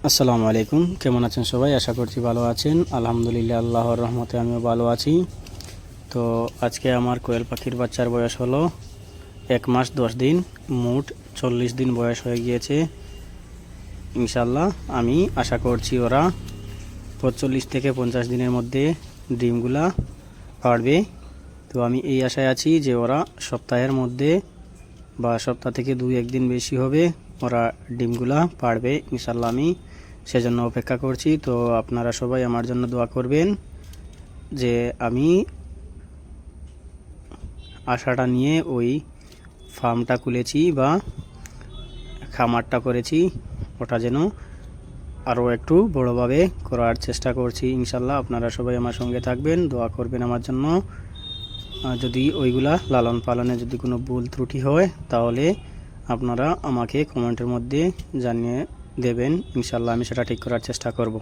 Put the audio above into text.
আসসালামু আলাইকুম, কেমন আছেন সবাই? আশা করছি ভালো আছেন। আলহামদুলিল্লাহ, আল্লাহর রহমতে আমিও ভালো আছি। তো আজকে আমার কোয়েল পাখির বাচ্চার বয়স হলো 1 মাস 10 দিন, মোট 40 দিন বয়স হয়ে গিয়েছে। ইনশাল্লাহ আমি আশা করছি ওরা 45 থেকে 50 দিনের মধ্যে ডিমগুলা পাড়বে। তো আমি এই আশায় আছি যে ওরা সপ্তাহের মধ্যে বা সপ্তাহ থেকে 2-1 দিন বেশি হবে ওরা ডিমগুলা পাড়বে। ইনশাল্লাহ আমি সেজন্য অপেক্ষা করছি। তো আপনারা সবাই আমার জন্য দোয়া করবেন যে আমি আশাটা নিয়ে ওই ফার্মটা খুলেছি বা খামারটা করেছি, ওটা যেন আরও একটু বড়োভাবে করার চেষ্টা করছি। ইনশাল্লাহ আপনারা সবাই আমার সঙ্গে থাকবেন, দোয়া করবেন আমার জন্য। যদি ওইগুলা লালন পালনে যদি কোনো ভুল ত্রুটি হয় তাহলে আপনারা আমাকে কমেন্টের মধ্যে জানিয়ে দেবেন। ইনশাল্লাহ আমি সেটা ঠিক করার চেষ্টা করব।